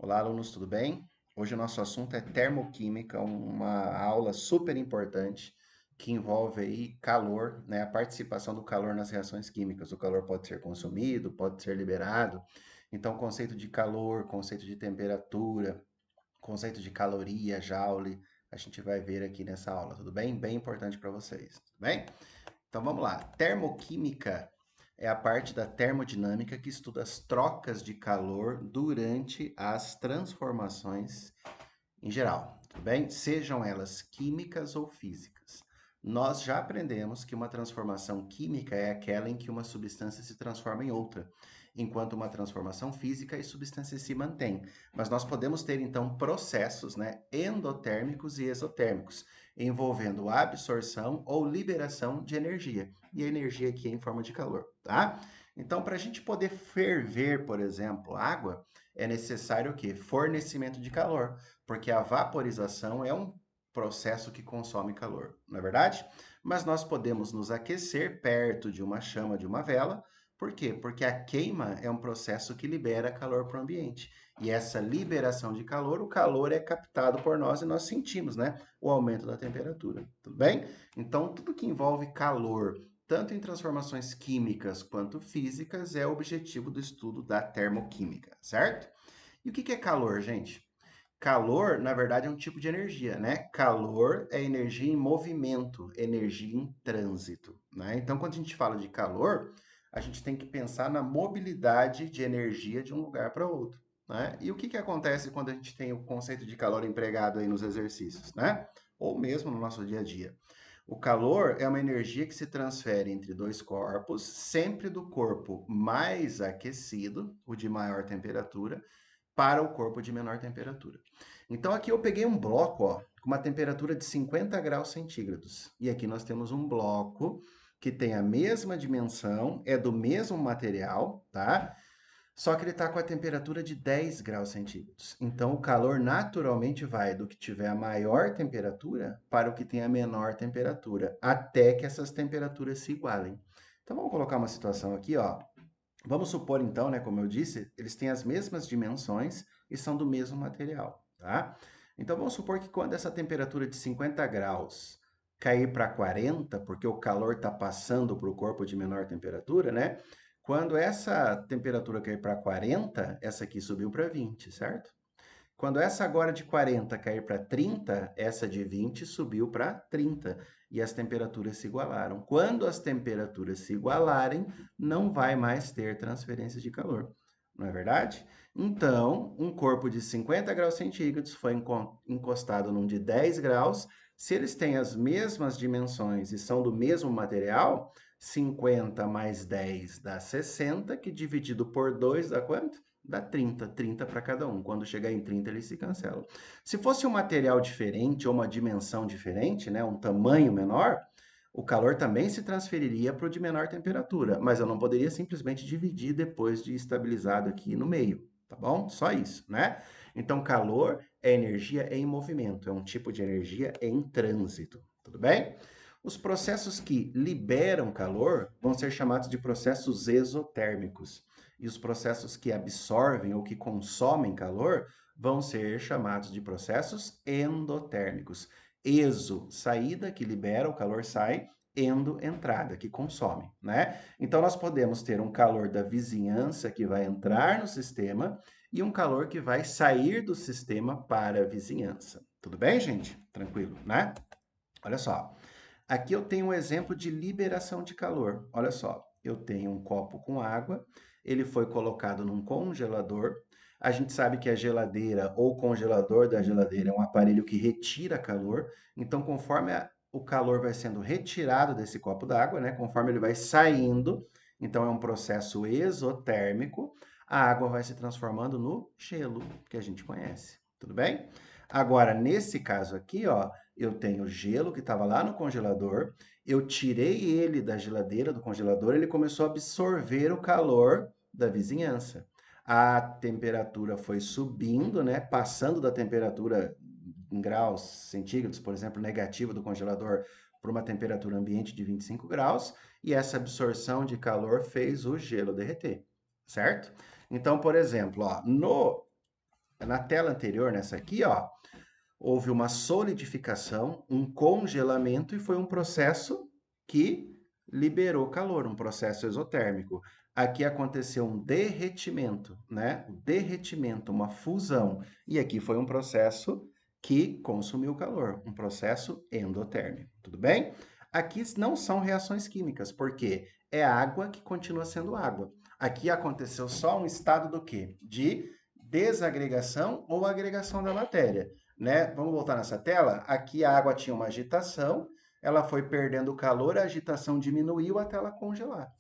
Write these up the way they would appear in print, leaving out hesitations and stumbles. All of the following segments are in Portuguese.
Olá, alunos, tudo bem? Hoje o nosso assunto é termoquímica, uma aula super importante que envolve aí calor, né? A participação do calor nas reações químicas. O calor pode ser consumido, pode ser liberado. Então, conceito de calor, conceito de temperatura, conceito de caloria, joule, a gente vai ver aqui nessa aula, tudo bem? Bem importante para vocês, tudo bem? Então vamos lá. Termoquímica é a parte da termodinâmica que estuda as trocas de calor durante as transformações em geral, tudo bem? Sejam elas químicas ou físicas. Nós já aprendemos que uma transformação química é aquela em que uma substância se transforma em outra, enquanto uma transformação física a substância se mantém. Mas nós podemos ter então processos, né, endotérmicos e exotérmicos, envolvendo absorção ou liberação de energia. E a energia aqui é em forma de calor, tá? Então, para a gente poder ferver, por exemplo, água, é necessário o quê? Fornecimento de calor, porque a vaporização é um processo que consome calor, não é verdade? Mas nós podemos nos aquecer perto de uma chama de uma vela. Por quê? Porque a queima é um processo que libera calor para o ambiente. E essa liberação de calor, o calor é captado por nós e nós sentimos, né? O aumento da temperatura. Tudo bem? Então, tudo que envolve calor, tanto em transformações químicas quanto físicas, é o objetivo do estudo da termoquímica, certo? E o que é calor, gente? Calor, na verdade, é um tipo de energia, né? Calor é energia em movimento, energia em trânsito, né? Então, quando a gente fala de calor, a gente tem que pensar na mobilidade de energia de um lugar para outro, né? E o que acontece quando a gente tem o conceito de calor empregado aí nos exercícios, né? Ou mesmo no nosso dia a dia? O calor é uma energia que se transfere entre dois corpos, sempre do corpo mais aquecido, o de maior temperatura, para o corpo de menor temperatura. Então aqui eu peguei um bloco, ó, com uma temperatura de 50 graus centígrados. E aqui nós temos um bloco que tem a mesma dimensão, é do mesmo material, tá? Só que ele está com a temperatura de 10 graus centígrados. Então o calor naturalmente vai do que tiver a maior temperatura para o que tem a menor temperatura, até que essas temperaturas se igualem. Então vamos colocar uma situação aqui, ó. Vamos supor então, né, como eu disse, eles têm as mesmas dimensões e são do mesmo material, tá? Então vamos supor que quando essa temperatura de 50 graus cair para 40, porque o calor está passando para o corpo de menor temperatura, né? Quando essa temperatura cair para 40, essa aqui subiu para 20, certo? Quando essa agora de 40 cair para 30, essa de 20 subiu para 30 e as temperaturas se igualaram. Quando as temperaturas se igualarem, não vai mais ter transferência de calor, não é verdade? Então, um corpo de 50 graus centígrados foi encostado num de 10 graus. Se eles têm as mesmas dimensões e são do mesmo material, 50 mais 10 dá 60, que dividido por 2 dá quanto? Dá 30, 30 para cada um. Quando chegar em 30, eles se cancelam. Se fosse um material diferente ou uma dimensão diferente, né, um tamanho menor, o calor também se transferiria para o de menor temperatura, mas eu não poderia simplesmente dividir depois de estabilizado aqui no meio, tá bom? Só isso, né? Então, calor é energia em movimento, é um tipo de energia em trânsito, tudo bem? Os processos que liberam calor vão ser chamados de processos exotérmicos. E os processos que absorvem ou que consomem calor vão ser chamados de processos endotérmicos. Exo, saída, que libera, o calor sai, endo, entrada, que consome, né? Então nós podemos ter um calor da vizinhança que vai entrar no sistema e um calor que vai sair do sistema para a vizinhança. Tudo bem, gente? Tranquilo, né? Olha só. Aqui eu tenho um exemplo de liberação de calor. Olha só, eu tenho um copo com água, ele foi colocado num congelador. A gente sabe que a geladeira ou congelador da geladeira é um aparelho que retira calor. Então, conforme o calor vai sendo retirado desse copo d'água, né, conforme ele vai saindo, então é um processo exotérmico, a água vai se transformando no gelo, que a gente conhece. Tudo bem? Agora, nesse caso aqui, ó, eu tenho gelo que estava lá no congelador, eu tirei ele da geladeira, do congelador, ele começou a absorver o calor da vizinhança. A temperatura foi subindo, né? Passando da temperatura em graus centígrados, por exemplo, negativa do congelador para uma temperatura ambiente de 25 graus, e essa absorção de calor fez o gelo derreter, certo? Então, por exemplo, ó, no Na tela anterior, nessa aqui, ó, houve uma solidificação, um congelamento e foi um processo que liberou calor, um processo exotérmico. Aqui aconteceu um derretimento, né? O derretimento, uma fusão. E aqui foi um processo que consumiu calor, um processo endotérmico. Tudo bem? Aqui não são reações químicas, porque é água que continua sendo água. Aqui aconteceu só um estado do quê? De desagregação ou agregação da matéria, né? Vamos voltar nessa tela? Aqui a água tinha uma agitação, ela foi perdendo calor, a agitação diminuiu até ela congelar.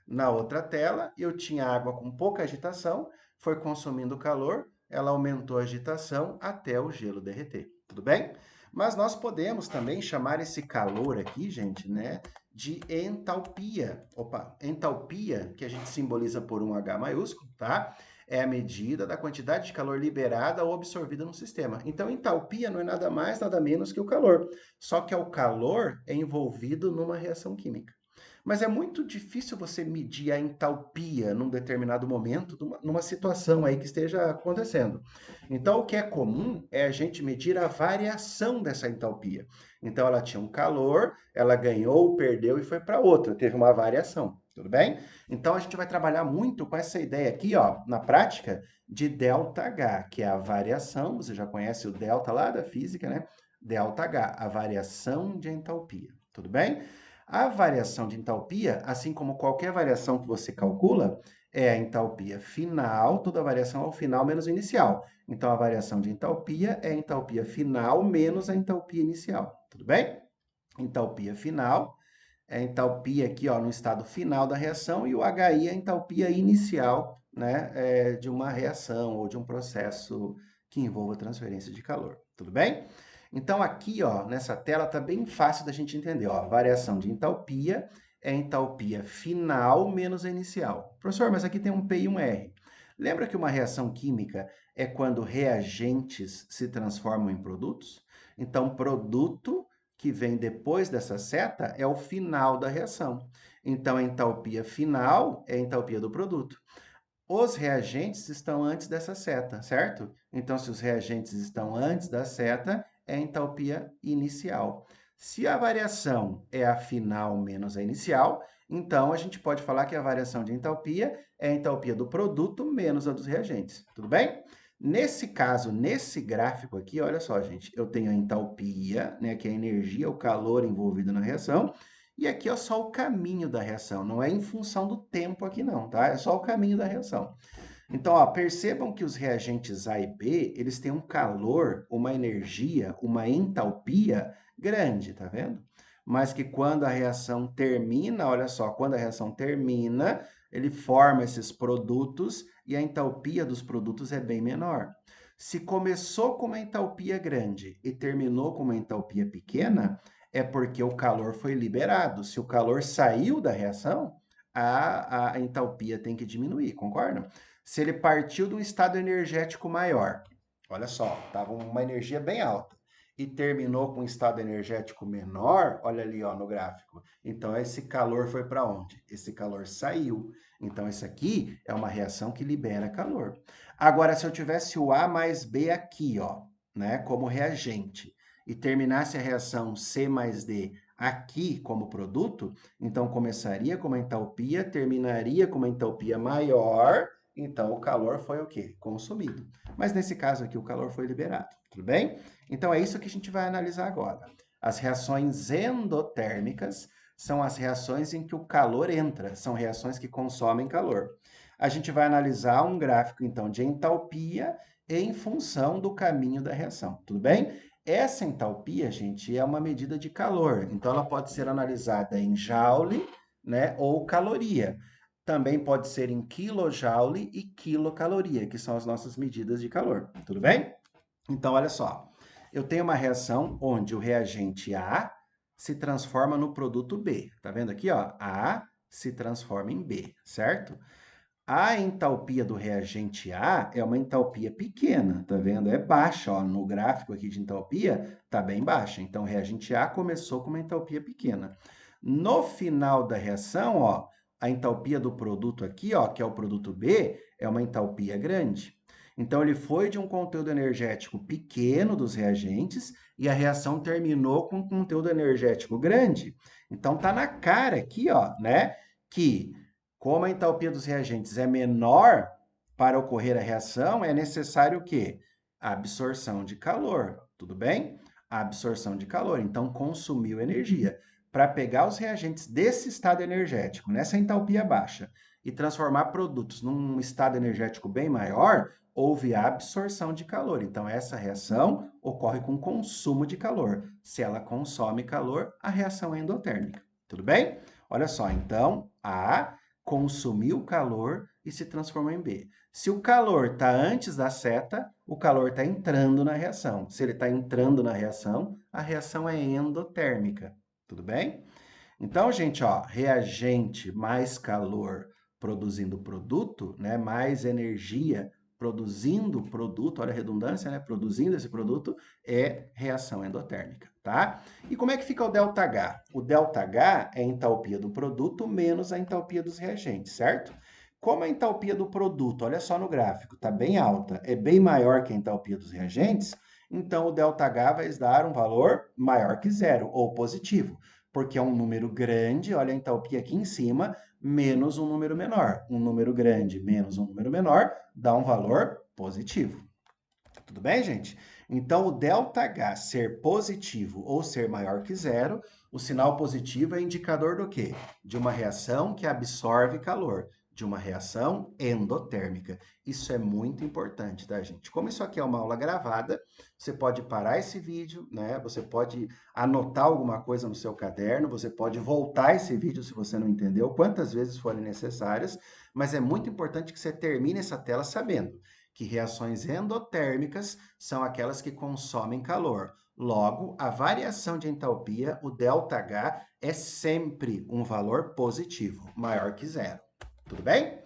Na outra tela, eu tinha água com pouca agitação, foi consumindo calor, ela aumentou a agitação até o gelo derreter. Tudo bem? Mas nós podemos também chamar esse calor aqui, gente, né, de entalpia. Opa, entalpia, que a gente simboliza por um H maiúsculo, tá? É a medida da quantidade de calor liberada ou absorvida no sistema. Então, entalpia não é nada mais, nada menos que o calor. Só que o calor é envolvido numa reação química. Mas é muito difícil você medir a entalpia num determinado momento, numa situação aí que esteja acontecendo. Então, o que é comum é a gente medir a variação dessa entalpia. Então, ela tinha um calor, ela ganhou, perdeu e foi para outra, teve uma variação. Tudo bem? Então, a gente vai trabalhar muito com essa ideia aqui, ó, na prática, de ΔH, que é a variação, você já conhece o delta lá da física, né? ΔH, a variação de entalpia. Tudo bem? A variação de entalpia, assim como qualquer variação que você calcula, é a entalpia final, toda variação ao final menos o inicial. Então, a variação de entalpia é a entalpia final menos a entalpia inicial. Tudo bem? Entalpia final é a entalpia aqui, ó, no estado final da reação, e o HI é a entalpia inicial, né, de uma reação ou de um processo que envolva transferência de calor. Tudo bem? Então, aqui, ó, nessa tela, tá bem fácil da gente entender, ó, a variação de entalpia é a entalpia final menos a inicial. Professor, mas aqui tem um P e um R. Lembra que uma reação química é quando reagentes se transformam em produtos? Então, produto que vem depois dessa seta é o final da reação. Então, a entalpia final é a entalpia do produto. Os reagentes estão antes dessa seta, certo? Então, se os reagentes estão antes da seta, é a entalpia inicial. Se a variação é a final menos a inicial, então a gente pode falar que a variação de entalpia é a entalpia do produto menos a dos reagentes. Tudo bem? Nesse caso, nesse gráfico aqui, olha só, gente, eu tenho a entalpia, né, que é a energia, o calor envolvido na reação, e aqui é só o caminho da reação, não é em função do tempo aqui não, tá? É só o caminho da reação. Então, ó, percebam que os reagentes A e B, eles têm um calor, uma energia, uma entalpia grande, tá vendo? Mas que quando a reação termina, olha só, quando a reação termina, ele forma esses produtos e a entalpia dos produtos é bem menor. Se começou com uma entalpia grande e terminou com uma entalpia pequena, é porque o calor foi liberado. Se o calor saiu da reação, a entalpia tem que diminuir, concordam? Se ele partiu de um estado energético maior, olha só, estava uma energia bem alta, e terminou com um estado energético menor, olha ali ó, no gráfico. Então, esse calor foi para onde? Esse calor saiu. Então, isso aqui é uma reação que libera calor. Agora, se eu tivesse o A mais B aqui, ó, né, como reagente, e terminasse a reação C mais D aqui como produto, então começaria com uma entalpia, terminaria com uma entalpia maior, então o calor foi o quê? Consumido. Mas nesse caso aqui o calor foi liberado, tudo bem? Então é isso que a gente vai analisar agora. As reações endotérmicas são as reações em que o calor entra, são reações que consomem calor. A gente vai analisar um gráfico então de entalpia em função do caminho da reação, tudo bem? Essa entalpia, gente, é uma medida de calor, então ela pode ser analisada em joule, né, ou caloria. Também pode ser em quilojoule e quilocaloria, que são as nossas medidas de calor, tudo bem? Então, olha só, eu tenho uma reação onde o reagente A se transforma no produto B, tá vendo aqui, ó? A se transforma em B, certo? A entalpia do reagente A é uma entalpia pequena, tá vendo? É baixa, ó, no gráfico aqui de entalpia tá bem baixa. Então, o reagente A começou com uma entalpia pequena. No final da reação, ó, a entalpia do produto aqui, ó, que é o produto B, é uma entalpia grande. Então, ele foi de um conteúdo energético pequeno dos reagentes e a reação terminou com um conteúdo energético grande. Então, tá na cara aqui, ó, né, que como a entalpia dos reagentes é menor para ocorrer a reação, é necessário o quê? A absorção de calor, tudo bem? A absorção de calor, então consumiu energia. Para pegar os reagentes desse estado energético, nessa entalpia baixa, e transformar produtos num estado energético bem maior, houve a absorção de calor. Então, essa reação ocorre com consumo de calor. Se ela consome calor, a reação é endotérmica. Tudo bem? Olha só, então, A consumiu calor e se transformou em B. Se o calor está antes da seta, o calor está entrando na reação. Se ele está entrando na reação, a reação é endotérmica. Tudo bem? Então, gente, ó, reagente mais calor produzindo produto, né, mais energia produzindo produto, olha a redundância, né, produzindo esse produto, é reação endotérmica, tá? E como é que fica o ΔH? O ΔH é a entalpia do produto menos a entalpia dos reagentes, certo? Como a entalpia do produto, olha só no gráfico, está bem alta, é bem maior que a entalpia dos reagentes, então o ΔH vai dar um valor maior que zero, ou positivo, porque é um número grande, olha a entalpia aqui em cima, menos um número menor. Um número grande menos um número menor dá um valor positivo. Tudo bem, gente? Então, o ΔH ser positivo ou ser maior que zero, o sinal positivo é indicador do quê? De uma reação que absorve calor, de uma reação endotérmica. Isso é muito importante, tá, gente? Como isso aqui é uma aula gravada, você pode parar esse vídeo, né? Você pode anotar alguma coisa no seu caderno, você pode voltar esse vídeo se você não entendeu, quantas vezes forem necessárias, mas é muito importante que você termine essa tela sabendo que reações endotérmicas são aquelas que consomem calor. Logo, a variação de entalpia, o ΔH, é sempre um valor positivo, maior que zero. Tudo bem?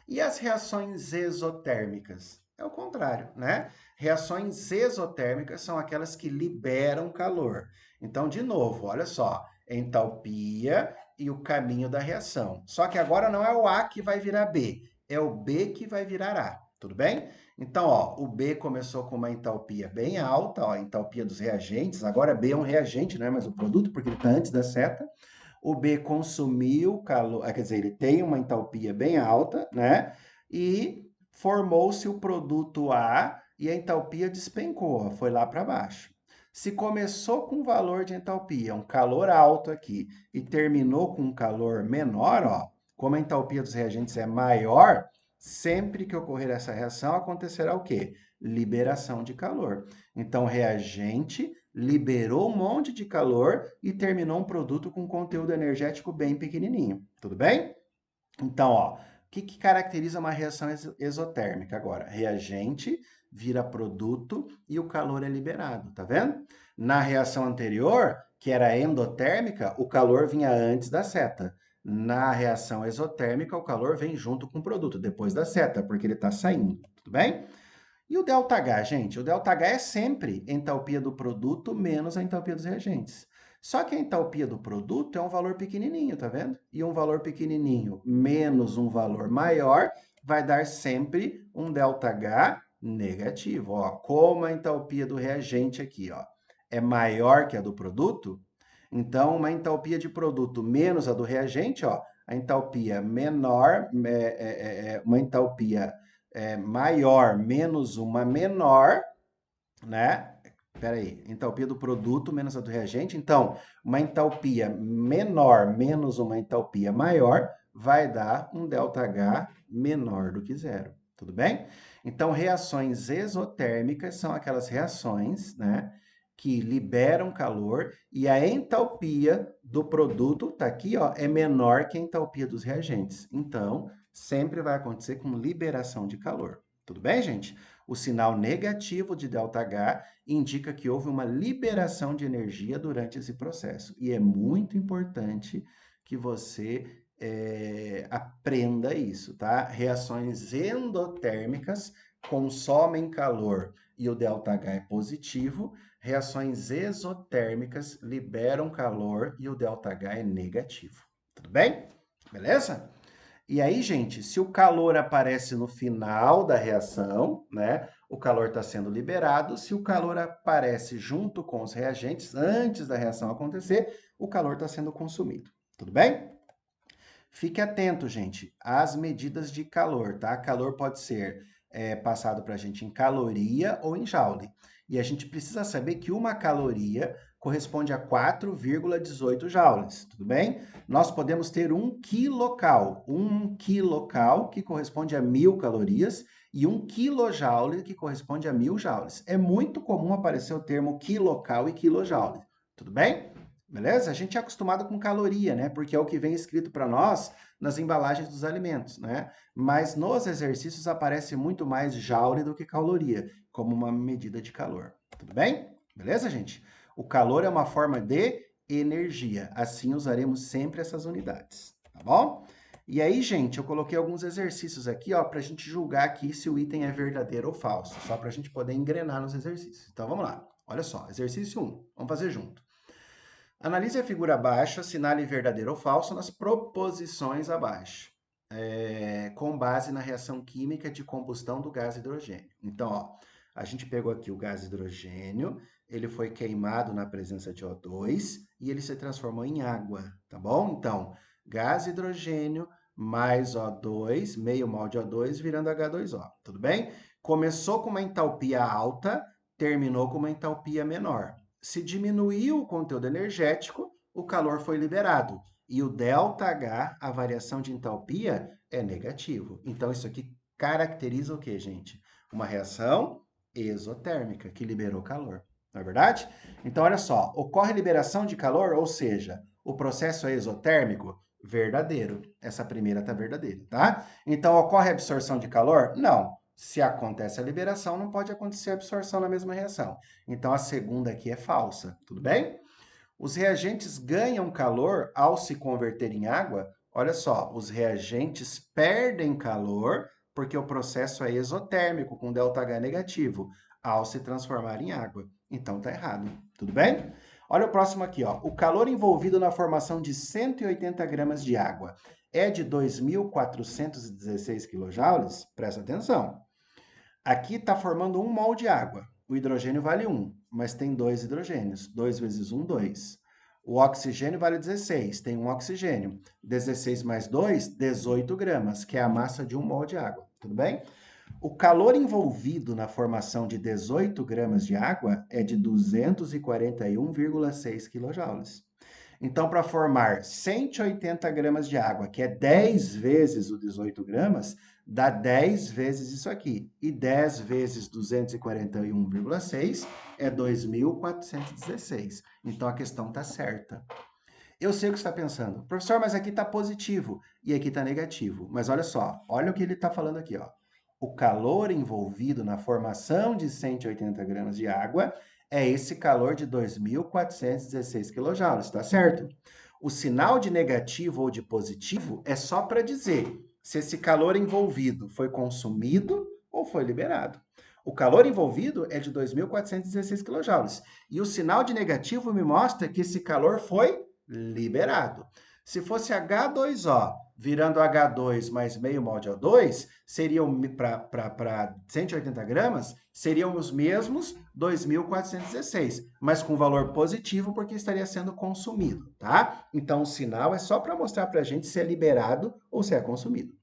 E as reações exotérmicas? É o contrário, né? Reações exotérmicas são aquelas que liberam calor. Então, de novo, olha só, entalpia e o caminho da reação. Só que agora não é o A que vai virar B, é o B que vai virar A. Tudo bem? Então, ó, o B começou com uma entalpia bem alta, ó, a entalpia dos reagentes. Agora B é um reagente, não é mais o produto, porque ele está antes da seta. O B consumiu calor, quer dizer, ele tem uma entalpia bem alta, né? E formou-se o produto A e a entalpia despencou, ó, foi lá para baixo. Se começou com valor de entalpia, um calor alto aqui, e terminou com um calor menor, ó, como a entalpia dos reagentes é maior, sempre que ocorrer essa reação, acontecerá o quê? Liberação de calor. Então, reagente liberou um monte de calor e terminou um produto com conteúdo energético bem pequenininho. Tudo bem? Então, ó, o que caracteriza uma reação exotérmica agora? Reagente vira produto e o calor é liberado, tá vendo? Na reação anterior, que era endotérmica, o calor vinha antes da seta. Na reação exotérmica, o calor vem junto com o produto, depois da seta, porque ele está saindo, tudo bem? E o ΔH, gente? O ΔH é sempre entalpia do produto menos a entalpia dos reagentes. Só que a entalpia do produto é um valor pequenininho, tá vendo? E um valor pequenininho menos um valor maior vai dar sempre um ΔH negativo. Ó, como a entalpia do reagente aqui, ó, é maior que a do produto, então uma entalpia de produto menos a do reagente, ó, a entalpia menor, uma entalpia maior menos uma menor, né? Espera aí, entalpia do produto menos a do reagente. Então, uma entalpia menor menos uma entalpia maior vai dar um ΔH menor do que zero. Tudo bem? Então, reações exotérmicas são aquelas reações, né, que liberam calor e a entalpia do produto, tá aqui, ó, é menor que a entalpia dos reagentes. Então, sempre vai acontecer com liberação de calor. Tudo bem, gente? O sinal negativo de ΔH indica que houve uma liberação de energia durante esse processo. E é muito importante que você aprenda isso, tá? Reações endotérmicas consomem calor e o ΔH é positivo. Reações exotérmicas liberam calor e o ΔH é negativo. Tudo bem? Beleza? E aí, gente, se o calor aparece no final da reação, né, o calor está sendo liberado. Se o calor aparece junto com os reagentes, antes da reação acontecer, o calor está sendo consumido. Tudo bem? Fique atento, gente, às medidas de calor, tá? Calor pode ser passado para a gente em caloria ou em joule. E a gente precisa saber que uma caloria corresponde a 4,18 joules, tudo bem? Nós podemos ter um quilocal que corresponde a 1.000 calorias e um quilojoule que corresponde a 1.000 joules. É muito comum aparecer o termo quilocal e quilojoule, tudo bem? Beleza? A gente é acostumado com caloria, né? Porque é o que vem escrito para nós nas embalagens dos alimentos, né? Mas nos exercícios aparece muito mais joule do que caloria, como uma medida de calor. Tudo bem? Beleza, gente? O calor é uma forma de energia. Assim usaremos sempre essas unidades, tá bom? E aí, gente, eu coloquei alguns exercícios aqui, ó, para a gente julgar aqui se o item é verdadeiro ou falso, só para a gente poder engrenar nos exercícios. Então, vamos lá. Olha só, exercício 1. Vamos fazer junto. Analise a figura abaixo, assinale verdadeiro ou falso nas proposições abaixo, com base na reação química de combustão do gás hidrogênio. Então, ó, a gente pegou aqui o gás hidrogênio, ele foi queimado na presença de O2 e ele se transformou em água, tá bom? Então, gás hidrogênio mais O2, meio mol de O2 virando H2O, tudo bem? Começou com uma entalpia alta, terminou com uma entalpia menor. Se diminuiu o conteúdo energético, o calor foi liberado. E o ΔH, a variação de entalpia, é negativo. Então, isso aqui caracteriza o que, gente? Uma reação exotérmica, que liberou calor. Não é verdade? Então, olha só, ocorre liberação de calor, ou seja, o processo é exotérmico? Verdadeiro. Essa primeira está verdadeira, tá? Então, ocorre absorção de calor? Não. Se acontece a liberação, não pode acontecer a absorção na mesma reação. Então, a segunda aqui é falsa, tudo bem? Os reagentes ganham calor ao se converter em água. Olha só, os reagentes perdem calor porque o processo é exotérmico, com ΔH negativo, ao se transformar em água. Então, tá errado, tudo bem? Olha o próximo aqui, ó. O calor envolvido na formação de 180 gramas de água é de 2.416 quilojoules? Presta atenção. Aqui está formando 1 mol de água. O hidrogênio vale 1, mas tem 2 hidrogênios. 2 vezes 1, 2. O oxigênio vale 16, tem um oxigênio. 16 mais 2, 18 gramas, que é a massa de 1 mol de água. Tudo bem? O calor envolvido na formação de 18 gramas de água é de 241,6 quilojoules. Então, para formar 180 gramas de água, que é 10 vezes o 18 gramas, dá 10 vezes isso aqui. E 10 vezes 241,6 é 2.416. Então, a questão está certa. Eu sei o que você está pensando. Professor, mas aqui está positivo e aqui está negativo. Mas olha só, olha o que ele está falando aqui, ó. O calor envolvido na formação de 180 gramas de água é esse calor de 2.416 quilojoules, tá certo? O sinal de negativo ou de positivo é só para dizer se esse calor envolvido foi consumido ou foi liberado. O calor envolvido é de 2.416 quilojoules. E o sinal de negativo me mostra que esse calor foi liberado. Se fosse H2O virando H2 mais meio mol de O2, seriam para 180 gramas, seriam os mesmos 2.416, mas com valor positivo porque estaria sendo consumido, tá? Então o sinal é só para mostrar para a gente se é liberado ou se é consumido.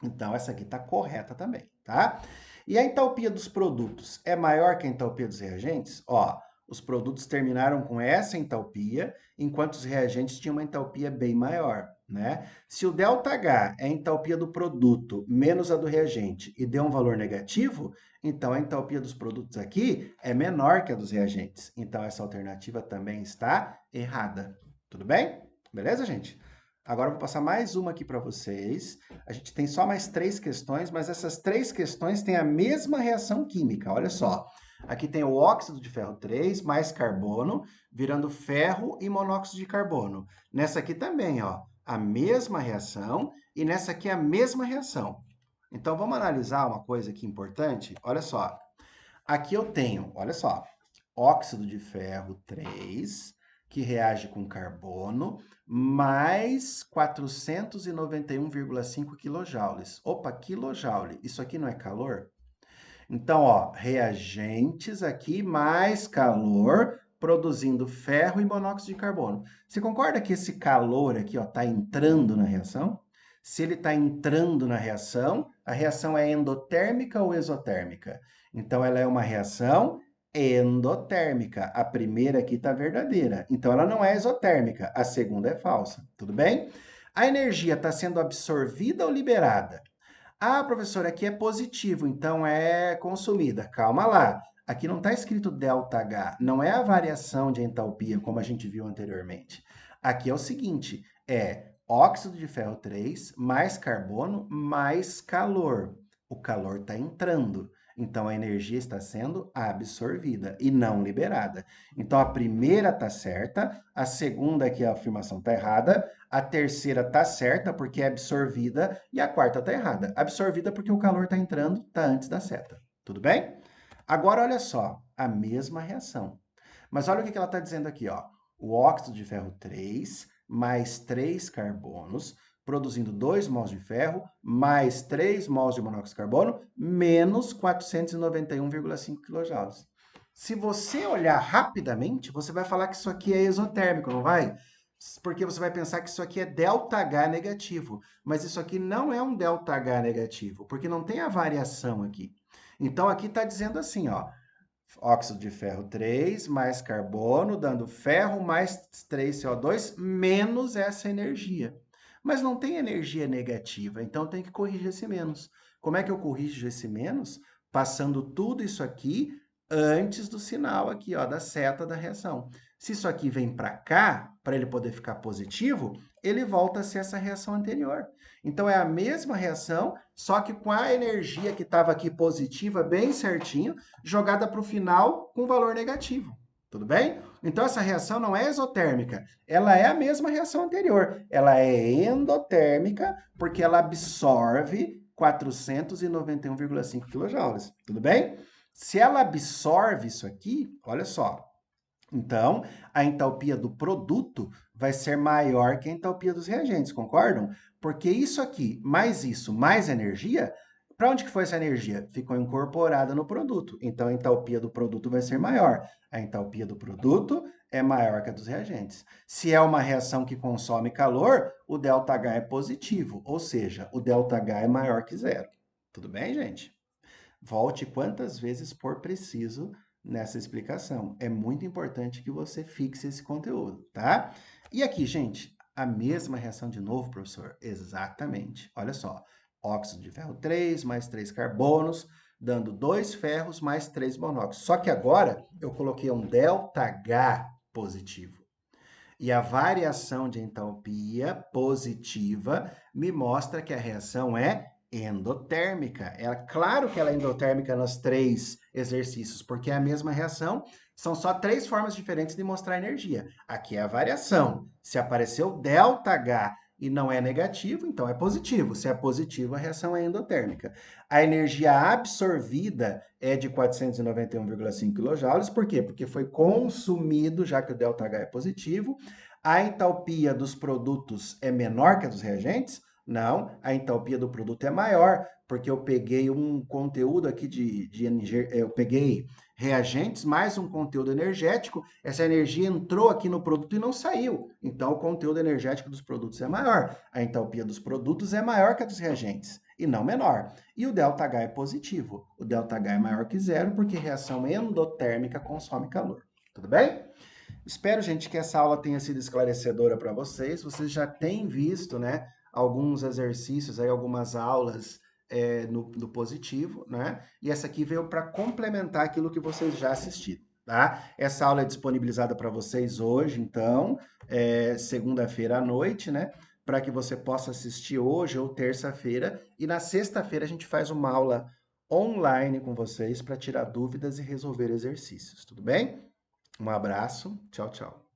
Então essa aqui está correta também, tá? E a entalpia dos produtos é maior que a entalpia dos reagentes? Ó, os produtos terminaram com essa entalpia, enquanto os reagentes tinham uma entalpia bem maior, né? Se o ΔH é a entalpia do produto menos a do reagente e deu um valor negativo, então a entalpia dos produtos aqui é menor que a dos reagentes. Então essa alternativa também está errada. Tudo bem? Beleza, gente? Agora eu vou passar mais uma aqui para vocês. A gente tem só mais 3 questões, mas essas 3 questões têm a mesma reação química. Olha só. Aqui tem o óxido de ferro 3 mais carbono, virando ferro e monóxido de carbono. Nessa aqui também, ó, a mesma reação e nessa aqui a mesma reação. Então vamos analisar uma coisa aqui importante. Olha só. Aqui eu tenho, olha só, óxido de ferro 3 que reage com carbono, mais 491,5 quilojoules. Opa, quilojoule. Isso aqui não é calor? Então, ó, reagentes aqui mais calor produzindo ferro e monóxido de carbono. Você concorda que esse calor aqui, ó, está entrando na reação? Se ele está entrando na reação, a reação é endotérmica ou exotérmica? Então, ela é uma reação endotérmica. A primeira aqui está verdadeira. Então, ela não é exotérmica. A segunda é falsa. Tudo bem? A energia está sendo absorvida ou liberada? Ah, professor, aqui é positivo, então é consumida. Calma lá. Aqui não está escrito ΔH, não é a variação de entalpia, como a gente viu anteriormente. Aqui é o seguinte: é óxido de ferro 3 mais carbono mais calor. O calor está entrando, então a energia está sendo absorvida e não liberada. Então a primeira está certa, a segunda aqui a afirmação está errada, a terceira está certa porque é absorvida e a quarta está errada. Absorvida porque o calor está entrando, está antes da seta. Tudo bem? Agora olha só, a mesma reação. Mas olha o que ela está dizendo aqui, ó. O óxido de ferro 3 mais 3 carbonos, produzindo 2 mols de ferro, mais 3 mols de monóxido de carbono, menos 491,5 kJ. Se você olhar rapidamente, você vai falar que isso aqui é exotérmico, não vai? Porque você vai pensar que isso aqui é ΔH negativo. Mas isso aqui não é um ΔH negativo, porque não tem a variação aqui. Então, aqui está dizendo assim, ó, óxido de ferro 3 mais carbono, dando ferro mais 3 CO2 menos essa energia. Mas não tem energia negativa, então tem que corrigir esse menos. Como é que eu corrijo esse menos? Passando tudo isso aqui antes do sinal aqui, ó, da seta da reação. Se isso aqui vem para cá, para ele poder ficar positivo, ele volta a ser essa reação anterior. Então é a mesma reação, só que com a energia que estava aqui positiva bem certinho, jogada para o final com valor negativo. Tudo bem? Então essa reação não é exotérmica, ela é a mesma reação anterior. Ela é endotérmica porque ela absorve 491,5 kJ. Tudo bem? Se ela absorve isso aqui, olha só. Então, a entalpia do produto vai ser maior que a entalpia dos reagentes, concordam? Porque isso, mais energia, para onde que foi essa energia? Ficou incorporada no produto. Então, a entalpia do produto vai ser maior. A entalpia do produto é maior que a dos reagentes. Se é uma reação que consome calor, o ΔH é positivo, ou seja, o ΔH é maior que zero. Tudo bem, gente? Volte quantas vezes for preciso nessa explicação. É muito importante que você fixe esse conteúdo, tá? E aqui, gente, a mesma reação de novo, professor? Exatamente. Olha só, óxido de ferro 3 mais 3 carbonos, dando 2 ferros mais 3 monóxidos. Só que agora eu coloquei um ΔH positivo. E a variação de entalpia positiva me mostra que a reação é endotérmica. É claro que ela é endotérmica nos 3 exercícios, porque é a mesma reação, são só 3 formas diferentes de mostrar energia. Aqui é a variação. Se apareceu ΔH e não é negativo, então é positivo. Se é positivo, a reação é endotérmica. A energia absorvida é de 491,5 kJ. Por quê? Porque foi consumido, já que o ΔH é positivo. A entalpia dos produtos é menor que a dos reagentes? Não, a entalpia do produto é maior, porque eu peguei um conteúdo aqui eu peguei reagentes mais um conteúdo energético, essa energia entrou aqui no produto e não saiu. Então, o conteúdo energético dos produtos é maior. A entalpia dos produtos é maior que a dos reagentes, e não menor. E o ΔH é positivo. O ΔH é maior que zero, porque reação endotérmica consome calor. Tudo bem? Espero, gente, que essa aula tenha sido esclarecedora para vocês. Vocês já têm visto, né, alguns exercícios, aí, algumas aulas no positivo, né? E essa aqui veio para complementar aquilo que vocês já assistiram, tá? Essa aula é disponibilizada para vocês hoje, então, segunda-feira à noite, né? Para que você possa assistir hoje ou terça-feira. E na sexta-feira a gente faz uma aula online com vocês para tirar dúvidas e resolver exercícios, tudo bem? Um abraço, tchau, tchau.